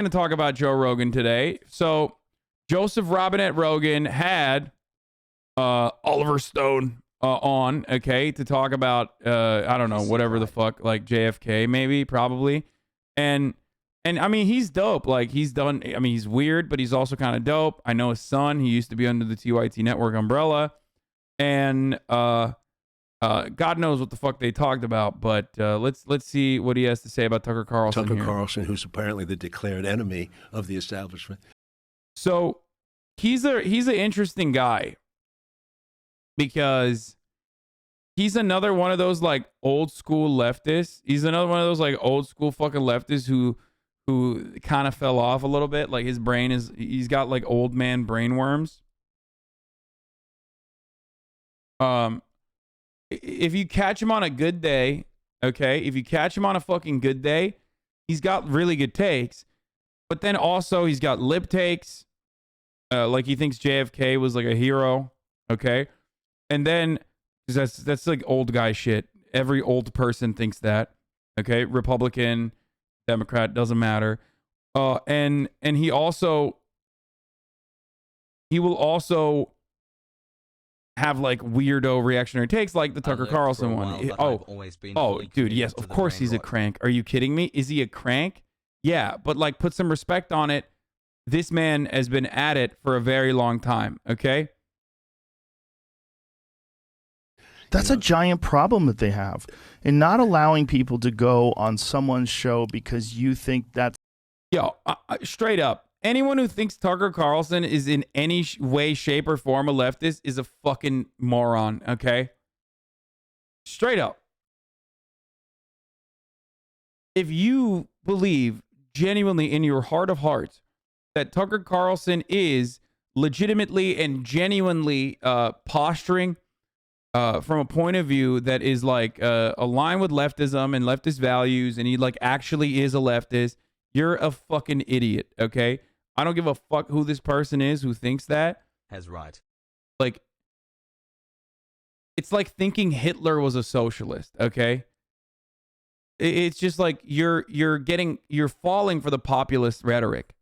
going to talk about Joe Rogan today. So Joseph Robinette Rogan had Oliver Stone on, okay, to talk about I don't know, whatever the fuck, like JFK maybe, probably. And I mean, he's dope. Like, he's done, I mean, he's weird, but he's also kind of dope. I know his son. He used to be under the TYT Network umbrella. And God knows what the fuck they talked about, but let's see what he has to say about Tucker Carlson. Carlson, who's apparently the declared enemy of the establishment. So he's an interesting guy because he's another one of those like old school leftists. He's another one of those like old school fucking leftists who kind of fell off a little bit. Like his brain he's got like old man brain worms. If you catch him on a good day, okay, if you catch him on a fucking good day, he's got really good takes, but then also he's got lip takes, like he thinks JFK was like a hero, okay, and then that's like old guy shit. Every old person thinks that, okay, Republican, Democrat, doesn't matter, and he will also have like weirdo reactionary takes like the Tucker Carlson one. Oh, dude, yes, of course he's a crank. Are you kidding me? Is he a crank? Yeah, but like put some respect on it. This man has been at it for a very long time, okay? That's a giant problem that they have in not allowing people to go on someone's show because you think that's... Yo, straight up. Anyone who thinks Tucker Carlson is in any way, shape, or form a leftist is a fucking moron, okay? Straight up. If you believe genuinely in your heart of hearts that Tucker Carlson is legitimately and genuinely posturing from a point of view that is like aligned with leftism and leftist values, and he like actually is a leftist, you're a fucking idiot, okay? I don't give a fuck who this person is who thinks that. Has right. Like, it's like thinking Hitler was a socialist, okay? It's just like you're falling for the populist rhetoric.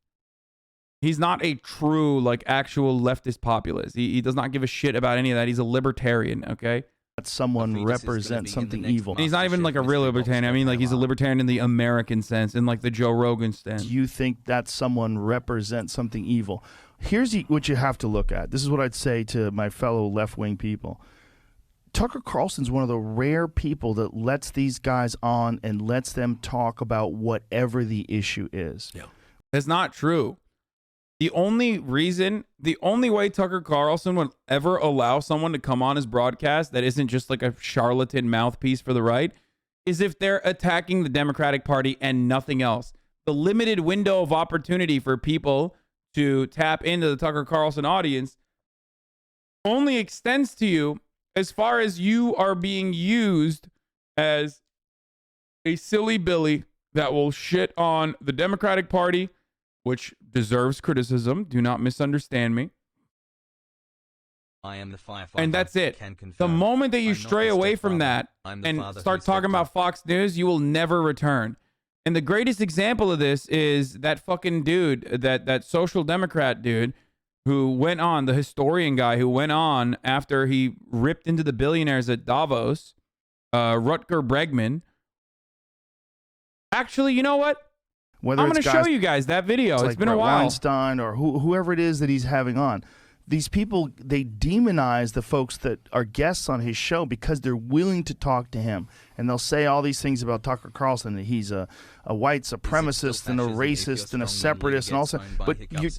He's not a true, like, actual leftist populist. He does not give a shit about any of that. He's a libertarian, okay? That someone represents something evil. And he's not even like a real libertarian. I mean, like, he's a libertarian in the American sense, in like the Joe Rogan sense. You think that someone represents something evil. Here's what you have to look at. This is what I'd say to my fellow left-wing people. Tucker Carlson's one of the rare people that lets these guys on and lets them talk about whatever the issue is. Yeah. That's not true. The only way Tucker Carlson would ever allow someone to come on his broadcast that isn't just like a charlatan mouthpiece for the right is if they're attacking the Democratic Party and nothing else. The limited window of opportunity for people to tap into the Tucker Carlson audience only extends to you as far as you are being used as a silly Billy that will shit on the Democratic Party, which deserves criticism. Do not misunderstand me. I am the firefighter. And that's it. The moment that you stray away from that and start talking about Fox News, you will never return. And the greatest example of this is that fucking dude, that social democrat dude who went on, the historian guy who went on after he ripped into the billionaires at Davos, Rutger Bregman. Actually, you know what? I'm going to show you guys that video. It's been a while. Weinstein or whoever it is that he's having on. These people, they demonize the folks that are guests on his show because they're willing to talk to him. And they'll say all these things about Tucker Carlson, that he's a white supremacist and a racist and a separatist and all that. But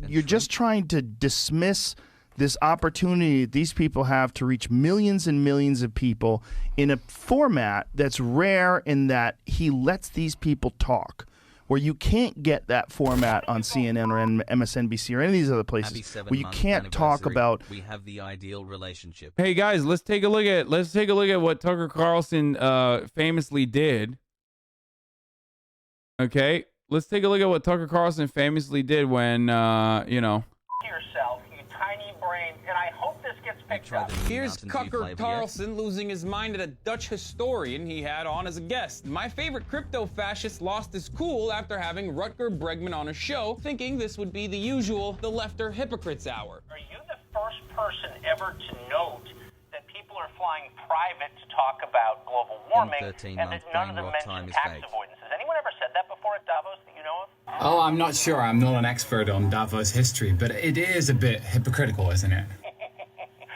you're just trying to dismiss this opportunity that these people have to reach millions and millions of people in a format that's rare in that he lets these people talk, where you can't get that format on CNN or MSNBC or any of these other places, where you can't talk about. We have the ideal relationship. Hey guys, let's take a look at what Tucker Carlson famously did. Okay, let's take a look at what Tucker Carlson famously did when yourself, you tiny brain, and I hope this gets gets picked up. Here's Rutger Carlson losing his mind at a Dutch historian he had on as a guest. My favorite crypto-fascist lost his cool after having Rutger Bregman on a show, thinking this would be the usual The Lefter Hypocrites Hour. Are you the first person ever to note that people are flying private to talk about global warming and that none of them mention tax avoidance? Has anyone ever said that before at Davos that you know of? Oh, I'm not sure. I'm not an expert on Davos history, but it is a bit hypocritical, isn't it?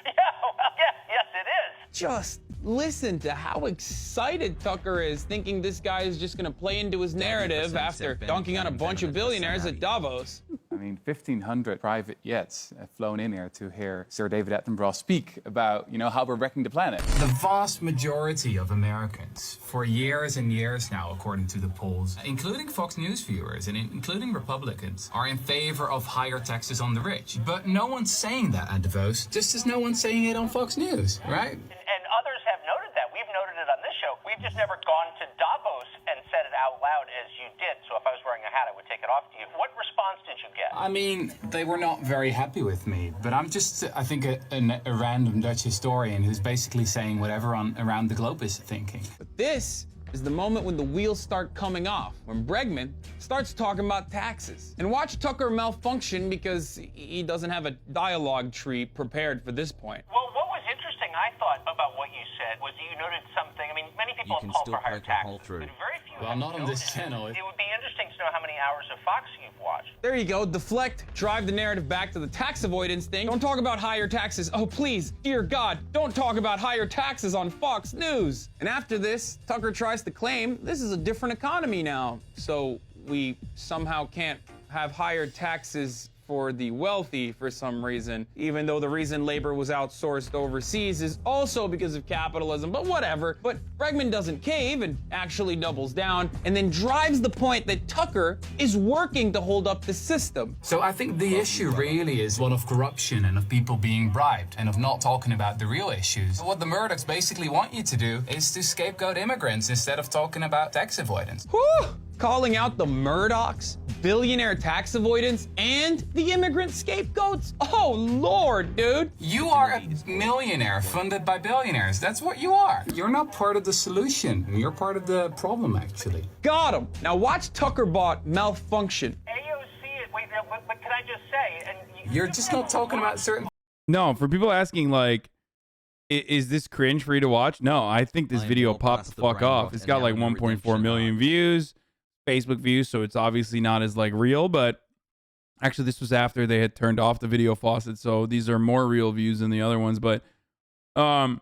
Yes, it is. Just listen to how excited Tucker is, thinking this guy is just going to play into his narrative after dunking on a bunch of billionaires at Davos. I mean, 1,500 private jets have flown in here to hear Sir David Attenborough speak about, how we're wrecking the planet. The vast majority of Americans, for years and years now, according to the polls, including Fox News viewers and including Republicans, are in favor of higher taxes on the rich. But no one's saying that at Davos, just as no one's saying it on Fox News, right? And others have noted that. We've noted it on this show. We've just never gone to Davos and said it out loud as you did. So if I was wearing a hat, I would take it off to you. What response did you get? I mean, they were not very happy with me, but I'm just, I think, a random Dutch historian who's basically saying whatever around the globe is thinking. But this is the moment when the wheels start coming off, when Bregman starts talking about taxes. And watch Tucker malfunction because he doesn't have a dialogue tree prepared for this point. Well, what was interesting, I thought, about what you said was you noted something. I mean, many people have called for higher taxes, but very few Well, have not on this noticed. channel. It would be interesting to know how many hours of Fox you've watched. There you go, deflect, drive the narrative back to the tax avoidance thing. Don't talk about higher taxes. Oh, please, dear God, don't talk about higher taxes on Fox News. And after this, Tucker tries to claim this is a different economy now, so we somehow can't have higher taxes for the wealthy for some reason, even though the reason labor was outsourced overseas is also because of capitalism, but whatever. But Bregman doesn't cave and actually doubles down and then drives the point that Tucker is working to hold up the system. So I think the issue really is one of corruption and of people being bribed and of not talking about the real issues. What the Murdochs basically want you to do is to scapegoat immigrants instead of talking about tax avoidance. Whew! Calling out the Murdochs, billionaire tax avoidance, and the immigrant scapegoats? Oh, Lord, dude. You are a millionaire funded by billionaires. That's what you are. You're not part of the solution. You're part of the problem, actually. Got him. Now watch Tuckerbot malfunction. AOC, wait, but can I just say, and You're just not talking about certain... No, for people asking, like, is this cringe for you to watch? No, I think this video popped the fuck off. It's got like 1.4 million views. Facebook views, so it's obviously not as like real, but actually this was after they had turned off the video faucet, so these are more real views than the other ones. But no,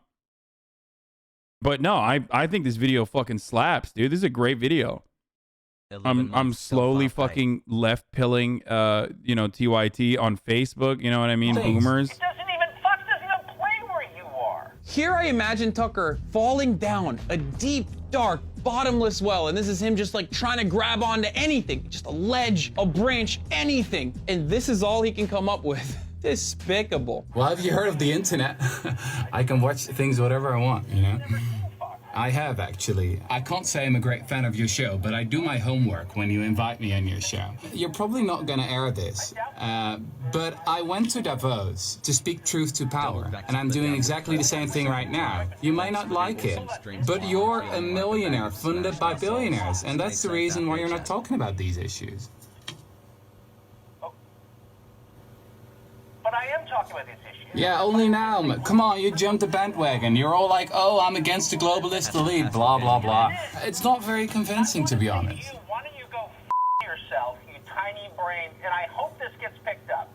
I think this video fucking slaps, dude. This is a great video. I'm slowly fucking left pilling TYT on Facebook, you know what I mean? Boomers. Fox doesn't even play where you are. Here I imagine Tucker falling down a deep, dark, bottomless well, and this is him just like trying to grab onto anything, just a ledge, a branch, anything, and this is all he can come up with. Despicable. Well, have you heard of the internet? I can watch things whatever I want, you know? I have, actually. I can't say I'm a great fan of your show, but I do my homework when you invite me on your show. You're probably not gonna air this, but I went to Davos to speak truth to power, and I'm doing exactly the same thing right now. You may not like it, but you're a millionaire funded by billionaires, and that's the reason why you're not talking about these issues. But I am talking about these issues. Yeah, only now. Come on, you jumped the bandwagon. You're all like, oh, I'm against the globalist elite, blah, blah, blah. It's not very convincing, to be honest. Why don't you go yourself, you tiny brain, and I hope this gets picked up,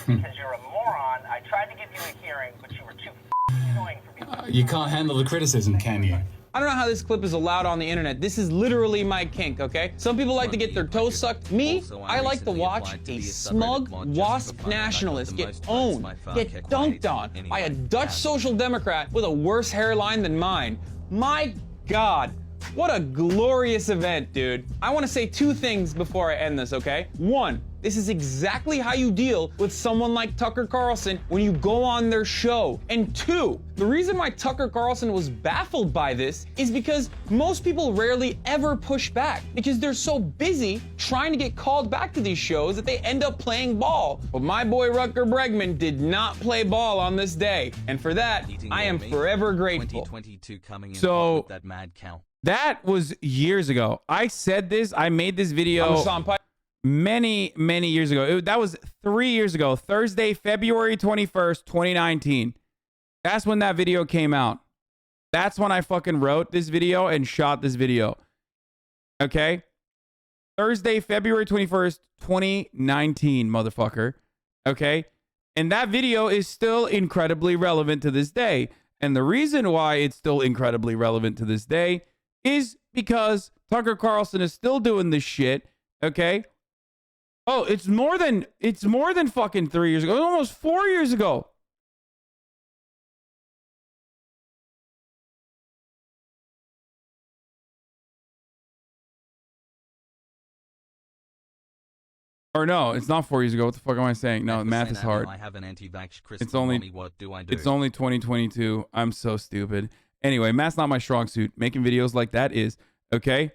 because you're a moron. I tried to give you a hearing, but you were too annoying for me. You can't handle the criticism, can you? I don't know how this clip is allowed on the internet. This is literally my kink, okay? Some people like to get their toes sucked. Me, I like to watch a smug wasp nationalist get owned, get dunked on by a Dutch social democrat with a worse hairline than mine. My God, What a glorious event, dude. I want to say two things before I end this, okay? One, this is exactly how you deal with someone like Tucker Carlson when you go on their show. And two, the reason why Tucker Carlson was baffled by this is because most people rarely ever push back because they're so busy trying to get called back to these shows that they end up playing ball. But my boy Rutger Bregman did not play ball on this day. And for that, I am forever grateful. 2022 coming in So- with that mad cow. That was years ago. I said this. I made this video many years ago. That was 3 years ago. Thursday, February 21st, 2019. That's when that video came out. That's when I fucking wrote this video and shot this video. Okay? Thursday, February 21st, 2019, motherfucker. Okay? And that video is still incredibly relevant to this day. And the reason why it's still incredibly relevant to this day is because Tucker Carlson is still doing this shit, okay? Oh, it's more than fucking 3 years ago. It was almost 4 years ago. Or no, it's not 4 years ago. What the fuck am I saying? No, math is hard. I have an anti-vax It's only what do I do? It's only 2022. I'm so stupid. Anyway, math's not my strong suit. Making videos like that is, okay?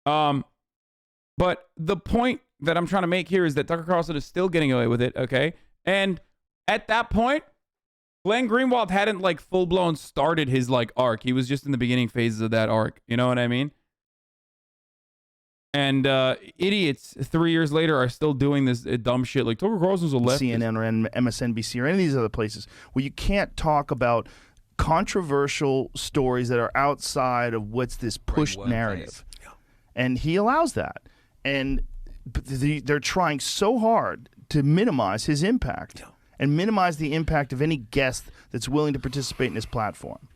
But the point that I'm trying to make here is that Tucker Carlson is still getting away with it, okay? And at that point, Glenn Greenwald hadn't like full-blown started his like arc. He was just in the beginning phases of that arc. You know what I mean? And idiots 3 years later are still doing this dumb shit. Like Tucker Carlson's a leftist. CNN or MSNBC or any of these other places where you can't talk about controversial stories that are outside of what's this pushed narrative. And he allows that. And they're trying so hard to minimize his impact and minimize the impact of any guest that's willing to participate in his platform.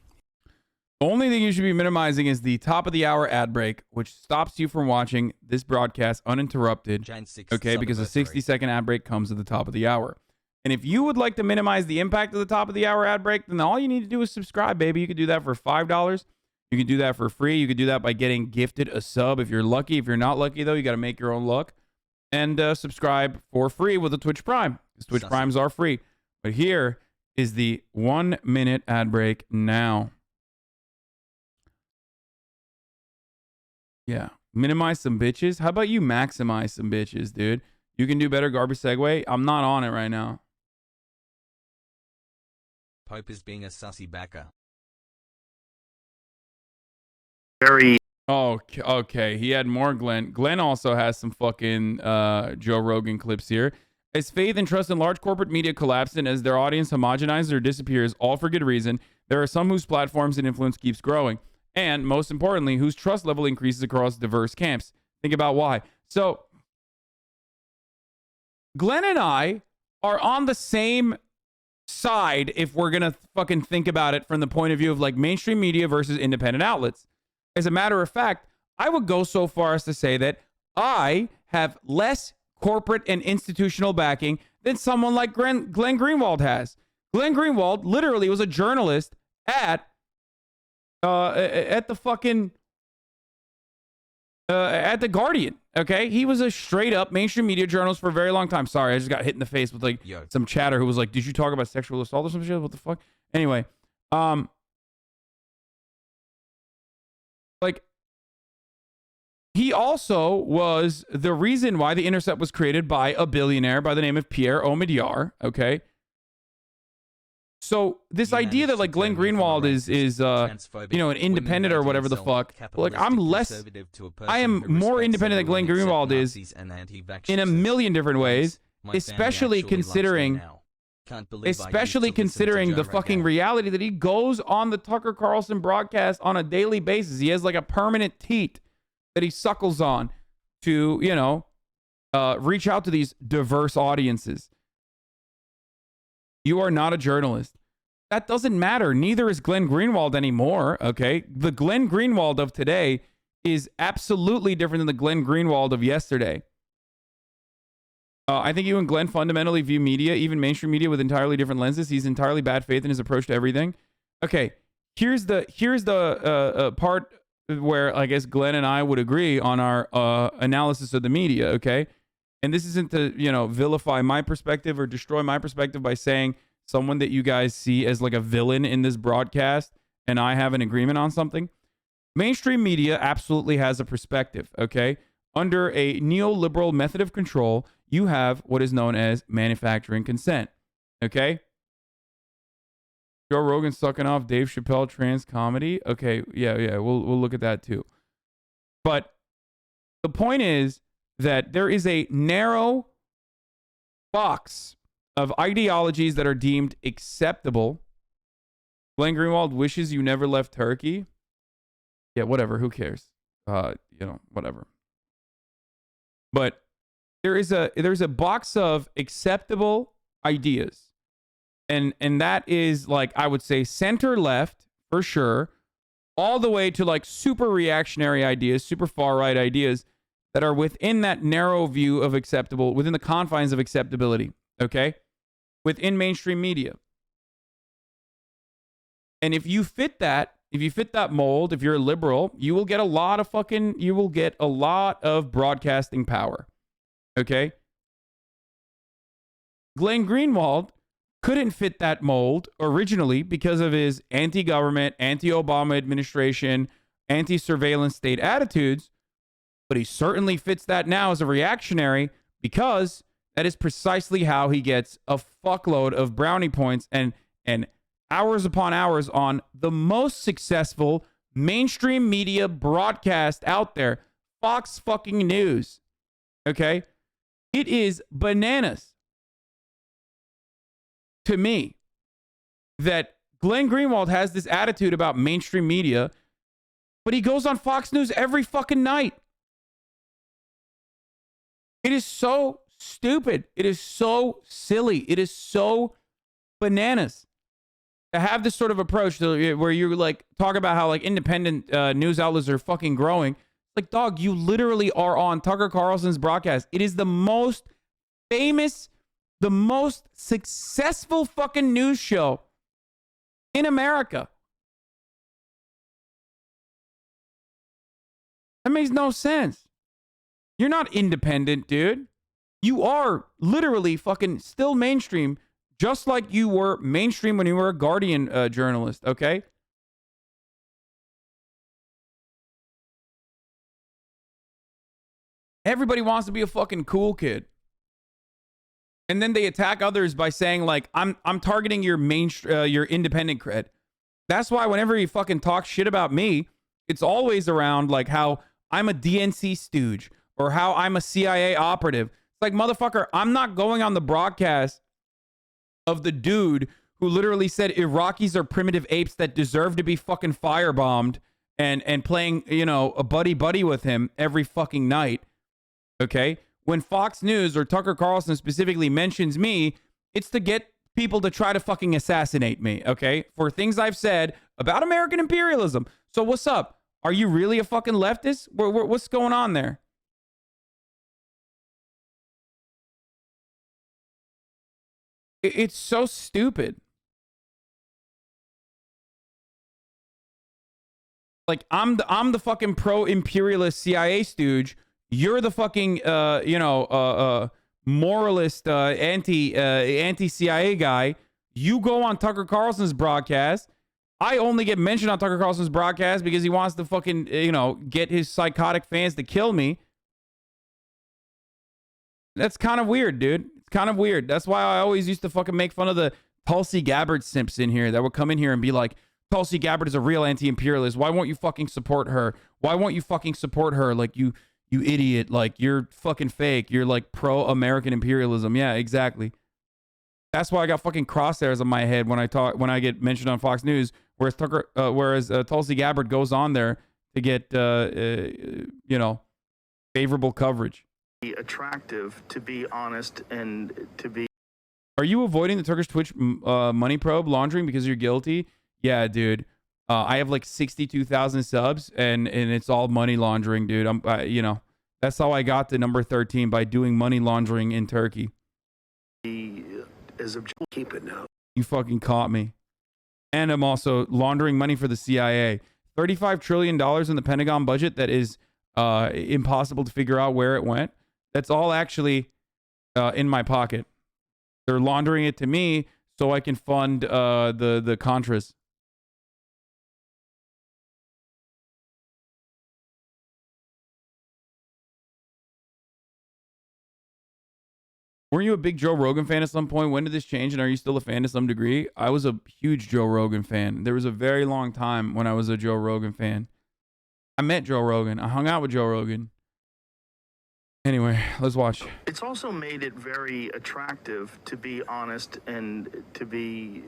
The only thing you should be minimizing is the top of the hour ad break, which stops you from watching this broadcast uninterrupted. Okay, because a 60-second ad break comes at the top of the hour. And if you would like to minimize the impact of the top of the hour ad break, then all you need to do is subscribe, baby. You can do that for $5. You can do that for free. You can do that by getting gifted a sub if you're lucky. If you're not lucky, though, you got to make your own luck. And subscribe for free with a Twitch Prime, because Twitch Primes are free. But here is the 1 minute ad break now. Yeah. Minimize some bitches. How about you maximize some bitches, dude? You can do better, garbage segue. I'm not on it right now. Pope is being a sussy backer. Very. Oh, okay. He had more Glenn. Glenn also has some fucking Joe Rogan clips here. As faith and trust in large corporate media collapse and as their audience homogenizes or disappears, all for good reason, there are some whose platforms and influence keeps growing. And most importantly, whose trust level increases across diverse camps. Think about why. So, Glenn and I are on the same side if we're going to fucking think about it from the point of view of like mainstream media versus independent outlets. As a matter of fact, I would go so far as to say that I have less corporate and institutional backing than someone like Glenn Greenwald has. Glenn Greenwald literally was a journalist at the fucking at the Guardian. Okay, he was a straight up mainstream media journalist for a very long time. Sorry, I just got hit in the face with like some chatter who was like, "Did you talk about sexual assault or some shit? What the fuck?" Anyway, like he also was the reason why The Intercept was created by a billionaire by the name of Pierre Omidyar. Okay. So this idea that like Glenn Greenwald is you know, an independent or whatever the fuck, like I am more independent than Glenn Greenwald is in a million different ways, especially considering the fucking reality that he goes on the Tucker Carlson broadcast on a daily basis. He has like a permanent teat that he suckles on to, you know, reach out to these diverse audiences. You are not a journalist. That doesn't matter. Neither is Glenn Greenwald anymore, okay? The Glenn Greenwald of today is absolutely different than the Glenn Greenwald of yesterday. I think you and Glenn fundamentally view media, even mainstream media, with entirely different lenses. He's entirely bad faith in his approach to everything. Okay, here's the part where I guess Glenn and I would agree on our analysis of the media, okay? And this isn't to, vilify my perspective or destroy my perspective by saying someone that you guys see as like a villain in this broadcast and I have an agreement on something. Mainstream media absolutely has a perspective, okay? Under a neoliberal method of control, you have what is known as manufacturing consent, okay? Joe Rogan sucking off Dave Chappelle trans comedy. Okay, yeah, we'll look at that too. But the point is that there is a narrow box of ideologies that are deemed acceptable. Glenn Greenwald wishes you never left Turkey. Yeah, whatever. Who cares? Whatever. But there's a box of acceptable ideas. And that is like, I would say center left for sure, all the way to like super reactionary ideas, super far right ideas that are within that narrow view of acceptable, within the confines of acceptability, okay? Within mainstream media. And if you fit that mold, if you're a liberal, you will get a lot of broadcasting power, okay? Glenn Greenwald couldn't fit that mold originally because of his anti-government, anti-Obama administration, anti-surveillance state attitudes, but he certainly fits that now as a reactionary because that is precisely how he gets a fuckload of brownie points and hours upon hours on the most successful mainstream media broadcast out there, Fox fucking News. Okay? It is bananas to me that Glenn Greenwald has this attitude about mainstream media, but he goes on Fox News every fucking night. It is so stupid. It is so silly. It is so bananas to have this sort of approach to, where you like talk about how like independent news outlets are fucking growing. Like, dog, you literally are on Tucker Carlson's broadcast. It is the most famous, the most successful fucking news show in America. That makes no sense. You're not independent, dude. You are literally fucking still mainstream, just like you were mainstream when you were a Guardian journalist, okay? Everybody wants to be a fucking cool kid. And then they attack others by saying like, I'm targeting your your independent cred. That's why whenever you fucking talk shit about me, it's always around like how I'm a DNC stooge or how I'm a CIA operative. It's like, motherfucker, I'm not going on the broadcast of the dude who literally said Iraqis are primitive apes that deserve to be fucking firebombed and playing, a buddy with him every fucking night. Okay? When Fox News or Tucker Carlson specifically mentions me, it's to get people to try to fucking assassinate me, okay? For things I've said about American imperialism. So what's up? Are you really a fucking leftist? What's going on there? It's so stupid. Like, I'm the fucking pro-imperialist CIA stooge. You're the fucking, moralist, anti-CIA guy. You go on Tucker Carlson's broadcast. I only get mentioned on Tucker Carlson's broadcast because he wants to fucking, get his psychotic fans to kill me. That's kind of weird, dude. It's kind of weird. That's why I always used to fucking make fun of the Tulsi Gabbard simps in here that would come in here and be like, Tulsi Gabbard is a real anti-imperialist. Why won't you fucking support her? Why won't you fucking support her? Like, you idiot. Like, you're fucking fake. You're like pro-American imperialism. Yeah, exactly. That's why I got fucking crosshairs on my head when I get mentioned on Fox News, whereas Tulsi Gabbard goes on there to get, favorable coverage. Attractive, to be honest, and to be... Are you avoiding the Turkish Twitch money probe laundering because you're guilty? Yeah, dude. I have like 62,000 subs, and it's all money laundering, dude. That's how I got to number 13, by doing money laundering in Turkey. Keep it now. You fucking caught me. And I'm also laundering money for the CIA. $35 trillion in the Pentagon budget that is impossible to figure out where it went. That's all actually in my pocket. They're laundering it to me so I can fund the Contras. Weren't you a big Joe Rogan fan at some point? When did this change, and are you still a fan to some degree? I was a huge Joe Rogan fan. There was a very long time when I was a Joe Rogan fan. I met Joe Rogan. I hung out with Joe Rogan. Anyway, let's watch. It's also made it very attractive to be honest and to be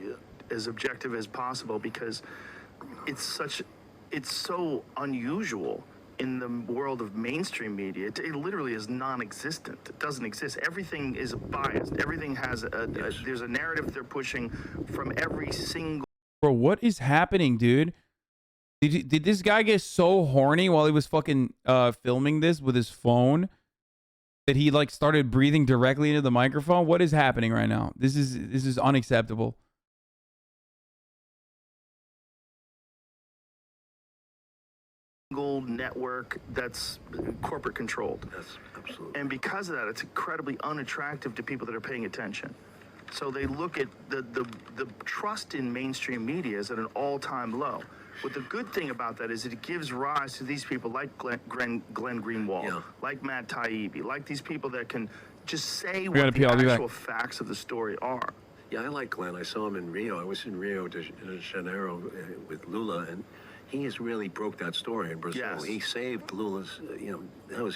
as objective as possible because it's so unusual in the world of mainstream media. It literally is non-existent. It doesn't exist. Everything is biased. Everything has there's a narrative they're pushing from every single. Bro, what is happening, dude? Did this guy get so horny while he was fucking filming this with his phone that he like started breathing directly into the microphone? What is happening right now? This is unacceptable. Network that's corporate controlled. Yes, absolutely. And because of that, it's incredibly unattractive to people that are paying attention. So they look at the trust in mainstream media is at an all-time low. But the good thing about that is it gives rise to these people like Glenn Greenwald, like Matt Taibbi, like these people that can just say what the actual facts of the story are. Yeah, I like Glenn. I saw him in Rio. I was in Rio de Janeiro with Lula, and he has really broke that story in Brazil. Yes. He saved Lula's,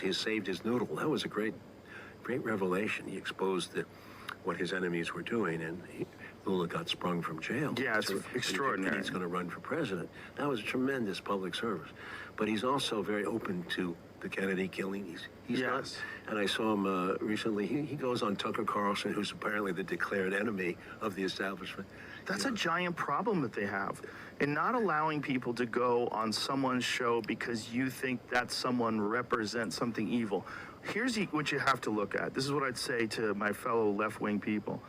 he saved his noodle. That was a great revelation. He exposed what his enemies were doing, and Lula got sprung from jail. Yeah, it's extraordinary. And he's going to run for president. That was a tremendous public service. But he's also very open to the Kennedy killing. He's not. And I saw him recently. He goes on Tucker Carlson, who's apparently the declared enemy of the establishment. That's a giant problem that they have. And not allowing people to go on someone's show because you think that someone represents something evil. Here's what you have to look at. This is what I'd say to my fellow left-wing people.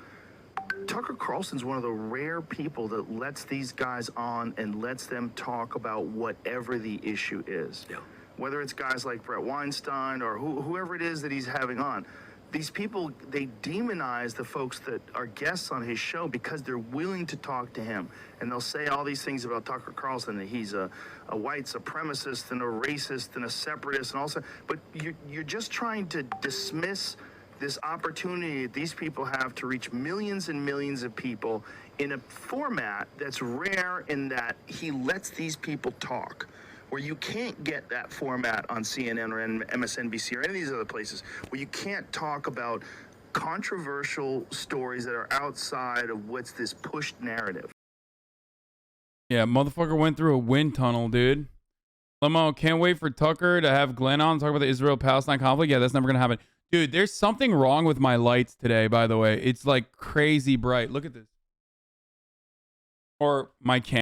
Tucker Carlson's one of the rare people that lets these guys on and lets them talk about whatever the issue is. Yeah. Whether it's guys like Brett Weinstein or whoever it is that he's having on. These people, they demonize the folks that are guests on his show because they're willing to talk to him. And they'll say all these things about Tucker Carlson, that he's a white supremacist and a racist and a separatist and all that. But you're just trying to dismiss this opportunity that these people have to reach millions and millions of people in a format that's rare in that he lets these people talk, where you can't get that format on CNN or MSNBC or any of these other places, where you can't talk about controversial stories that are outside of what's this pushed narrative. Yeah, motherfucker went through a wind tunnel, dude. Lemo, can't wait for Tucker to have Glenn on talk about the Israel-Palestine conflict. Yeah, that's never going to happen. Dude, there's something wrong with my lights today, by the way. It's like crazy bright. Look at this. Or my camera.